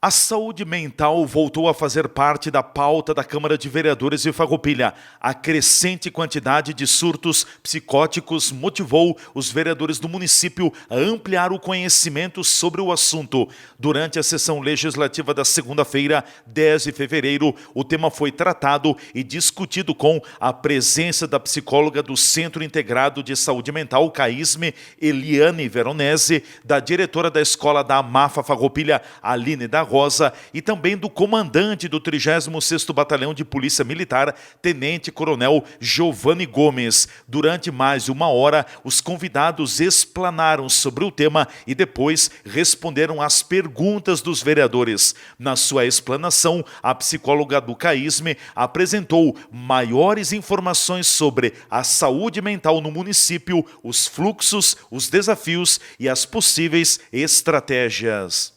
A saúde mental voltou a fazer parte da pauta da Câmara de Vereadores de Farroupilha. A crescente quantidade de surtos psicóticos motivou os vereadores do município a ampliar o conhecimento sobre o assunto. Durante a sessão legislativa da segunda-feira, 10 de fevereiro, o tema foi tratado e discutido com a presença da psicóloga do Centro Integrado de Saúde Mental, CAISME, Eliane Veronese, da diretora da Escola da AMAFA Farroupilha, Aline da Rosa, e também do comandante do 36º Batalhão de Polícia Militar, Tenente Coronel Giovanni Gomes. Durante mais de uma hora, os convidados explanaram sobre o tema e depois responderam às perguntas dos vereadores. Na sua explanação, a psicóloga do CAISME apresentou maiores informações sobre a saúde mental no município, os fluxos, os desafios e as possíveis estratégias.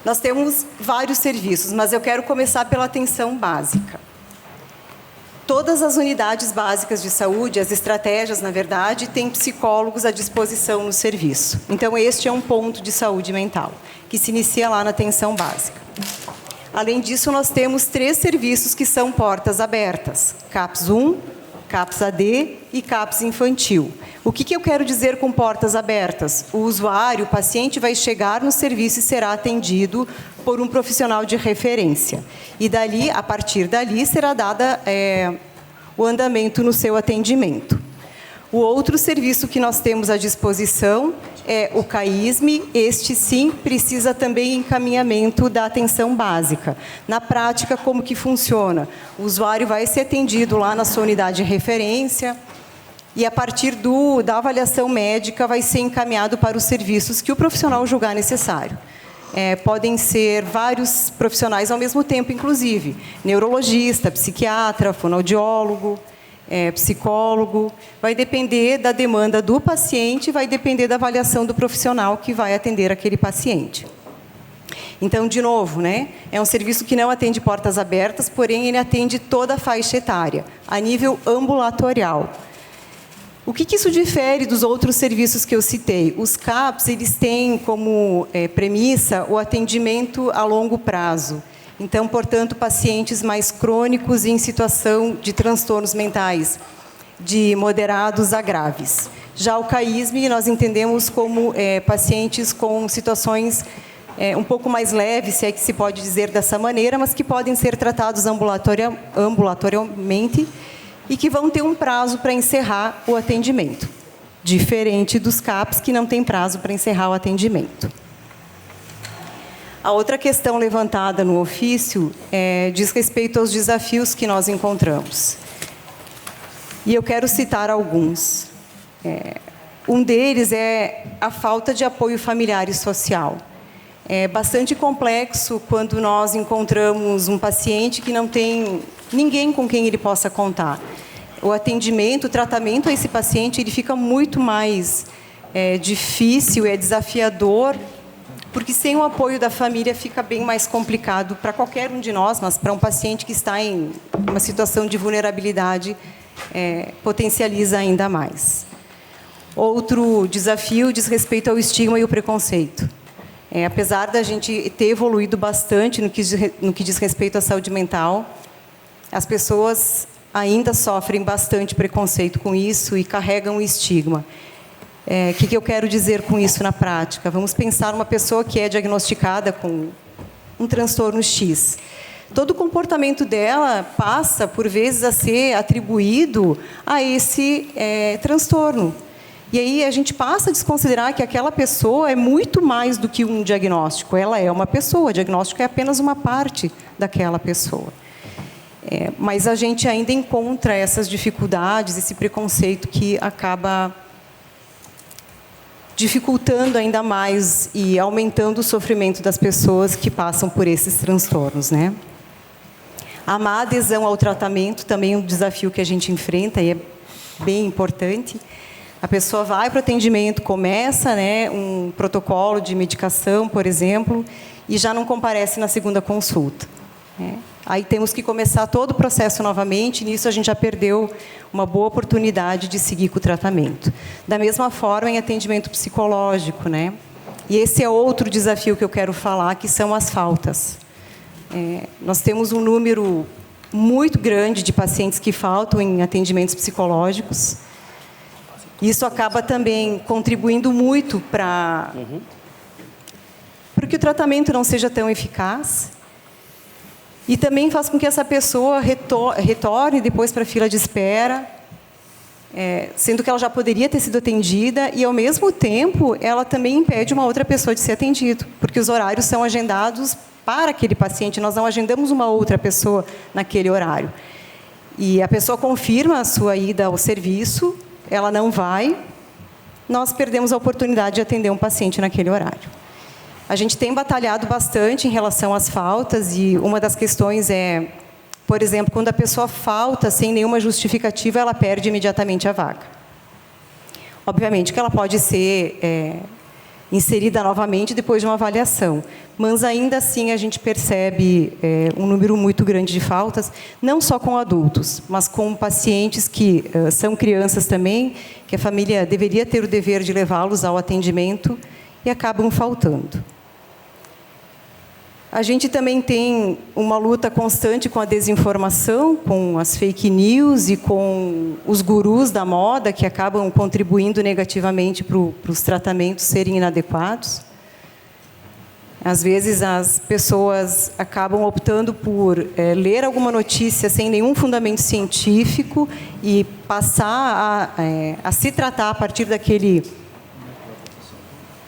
Nós temos vários serviços, mas eu quero começar pela atenção básica. Todas as unidades básicas de saúde, as estratégias, na verdade, têm psicólogos à disposição no serviço. Então, este é um ponto de saúde mental, que se inicia lá na atenção básica. Além disso, nós temos 3 serviços que são portas abertas: CAPS 1, CAPS AD e CAPS infantil. O que eu quero dizer com portas abertas? O usuário, o paciente, vai chegar no serviço e será atendido por um profissional de referência. E dali, a partir dali, será dada o andamento no seu atendimento. O outro serviço que nós temos à disposição é o CAISME. Este, sim, precisa também encaminhamento da atenção básica. Na prática, como que funciona? O usuário vai ser atendido lá na sua unidade de referência e, a partir da avaliação médica, vai ser encaminhado para os serviços que o profissional julgar necessário. Podem ser vários profissionais ao mesmo tempo, inclusive neurologista, psiquiatra, fonoaudiólogo, psicólogo. Vai depender da demanda do paciente, vai depender da avaliação do profissional que vai atender aquele paciente. Então, de novo, é um serviço que não atende portas abertas, porém ele atende toda a faixa etária, a nível ambulatorial. O que isso difere dos outros serviços que eu citei? Os CAPs, eles têm como premissa o atendimento a longo prazo. Então, portanto, pacientes mais crônicos e em situação de transtornos mentais, de moderados a graves. Já o CAISME, nós entendemos como pacientes com situações um pouco mais leves, se é que se pode dizer dessa maneira, mas que podem ser tratados ambulatorialmente e que vão ter um prazo para encerrar o atendimento, diferente dos CAPs, que não tem prazo para encerrar o atendimento. A outra questão levantada no ofício diz respeito aos desafios que nós encontramos. E eu quero citar alguns. Um deles é a falta de apoio familiar e social. É bastante complexo quando nós encontramos um paciente que não tem ninguém com quem ele possa contar. O atendimento, o tratamento a esse paciente, ele fica muito mais difícil, desafiador, porque sem o apoio da família fica bem mais complicado para qualquer um de nós, mas para um paciente que está em uma situação de vulnerabilidade, potencializa ainda mais. Outro desafio diz respeito ao estigma e o preconceito. Apesar da gente ter evoluído bastante no que diz respeito à saúde mental, as pessoas ainda sofrem bastante preconceito com isso e carregam o estigma. O que eu quero dizer com isso na prática? Vamos pensar uma pessoa que é diagnosticada com um transtorno X. Todo o comportamento dela passa, por vezes, a ser atribuído a esse transtorno. E aí a gente passa a desconsiderar que aquela pessoa é muito mais do que um diagnóstico. Ela é uma pessoa, o diagnóstico é apenas uma parte daquela pessoa. Mas a gente ainda encontra essas dificuldades, esse preconceito que acaba dificultando ainda mais e aumentando o sofrimento das pessoas que passam por esses transtornos, A má adesão ao tratamento também é um desafio que a gente enfrenta e é bem importante. A pessoa vai para o atendimento, começa um protocolo de medicação, por exemplo, e já não comparece na segunda consulta. Aí temos que começar todo o processo novamente, e nisso a gente já perdeu uma boa oportunidade de seguir com o tratamento. Da mesma forma, em atendimento psicológico, E esse é outro desafio que eu quero falar, que são as faltas. Nós temos um número muito grande de pacientes que faltam em atendimentos psicológicos. Isso acaba também contribuindo muito para que o tratamento não seja tão eficaz. E também faz com que essa pessoa retorne depois para a fila de espera, sendo que ela já poderia ter sido atendida, e, ao mesmo tempo, ela também impede uma outra pessoa de ser atendida, porque os horários são agendados para aquele paciente, nós não agendamos uma outra pessoa naquele horário. E a pessoa confirma a sua ida ao serviço, ela não vai, nós perdemos a oportunidade de atender um paciente naquele horário. A gente tem batalhado bastante em relação às faltas, e uma das questões é, por exemplo, quando a pessoa falta sem nenhuma justificativa, ela perde imediatamente a vaga. Obviamente que ela pode ser inserida novamente depois de uma avaliação, mas ainda assim a gente percebe um número muito grande de faltas, não só com adultos, mas com pacientes que são crianças também, que a família deveria ter o dever de levá-los ao atendimento e acabam faltando. A gente também tem uma luta constante com a desinformação, com as fake news e com os gurus da moda, que acabam contribuindo negativamente para os tratamentos serem inadequados. Às vezes, as pessoas acabam optando por ler alguma notícia sem nenhum fundamento científico e passar a se tratar a partir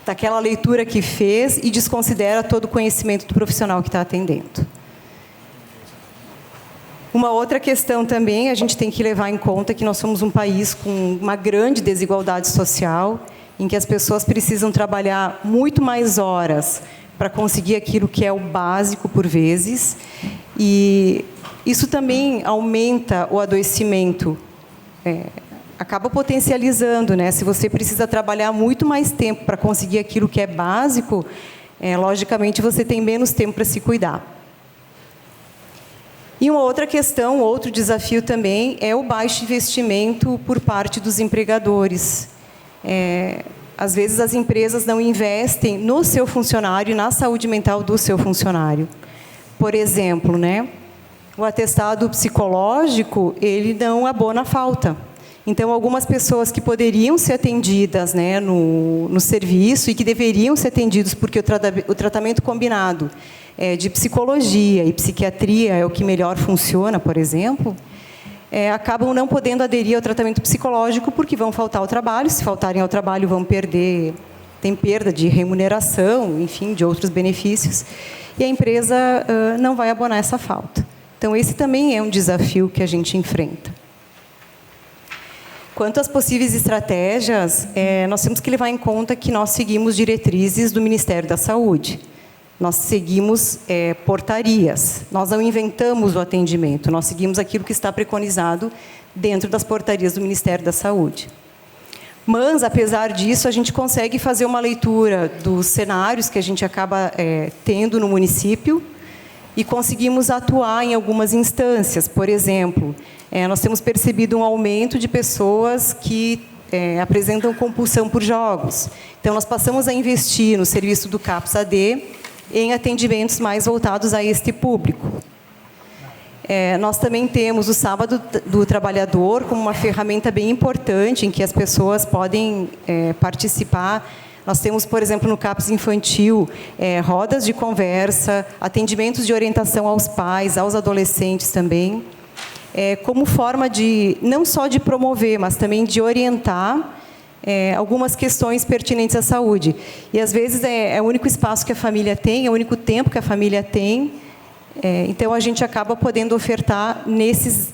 daquela leitura que fez e desconsidera todo o conhecimento do profissional que está atendendo. Uma outra questão também, a gente tem que levar em conta que nós somos um país com uma grande desigualdade social, em que as pessoas precisam trabalhar muito mais horas para conseguir aquilo que é o básico por vezes, e isso também aumenta o adoecimento, acaba potencializando, né? Se você precisa trabalhar muito mais tempo para conseguir aquilo que é básico, logicamente você tem menos tempo para se cuidar. E uma outra questão, outro desafio também, é o baixo investimento por parte dos empregadores. Às vezes as empresas não investem no seu funcionário e na saúde mental do seu funcionário. Por exemplo, né? O atestado psicológico, ele não abona a falta. Então, algumas pessoas que poderiam ser atendidas, né, no serviço e que deveriam ser atendidos, porque o tratamento combinado de psicologia e psiquiatria é o que melhor funciona, por exemplo, acabam não podendo aderir ao tratamento psicológico porque vão faltar ao trabalho. Se faltarem ao trabalho, tem perda de remuneração, enfim, de outros benefícios, e a empresa não vai abonar essa falta. Então, esse também é um desafio que a gente enfrenta. Quanto às possíveis estratégias, nós temos que levar em conta que nós seguimos diretrizes do Ministério da Saúde. Nós seguimos portarias. Nós não inventamos o atendimento, nós seguimos aquilo que está preconizado dentro das portarias do Ministério da Saúde. Mas, apesar disso, a gente consegue fazer uma leitura dos cenários que a gente acaba tendo no município e conseguimos atuar em algumas instâncias. Por exemplo, nós temos percebido um aumento de pessoas que apresentam compulsão por jogos. Então, nós passamos a investir no serviço do CAPS-AD em atendimentos mais voltados a este público. Nós também temos o Sábado do Trabalhador como uma ferramenta bem importante em que as pessoas podem participar. Nós temos, por exemplo, no CAPS Infantil, rodas de conversa, atendimentos de orientação aos pais, aos adolescentes também, como forma de, não só de promover, mas também de orientar algumas questões pertinentes à saúde. E, às vezes, é o único espaço que a família tem, é o único tempo que a família tem. Então, a gente acaba podendo ofertar nesses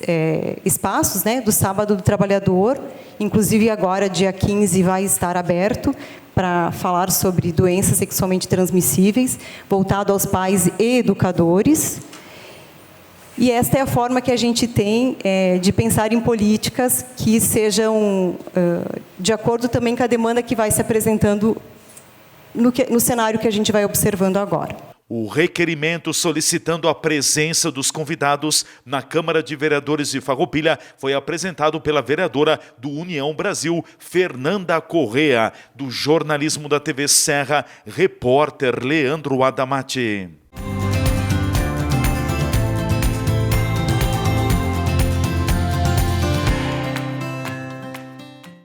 espaços, né, do Sábado do Trabalhador. Inclusive, agora, dia 15, vai estar aberto para falar sobre doenças sexualmente transmissíveis, voltado aos pais e educadores. E esta é a forma que a gente tem de pensar em políticas que sejam de acordo também com a demanda que vai se apresentando no cenário que a gente vai observando agora. O requerimento solicitando a presença dos convidados na Câmara de Vereadores de Farroupilha foi apresentado pela vereadora do União Brasil, Fernanda Correa, do jornalismo da TV Serra, repórter Leandro Adamati.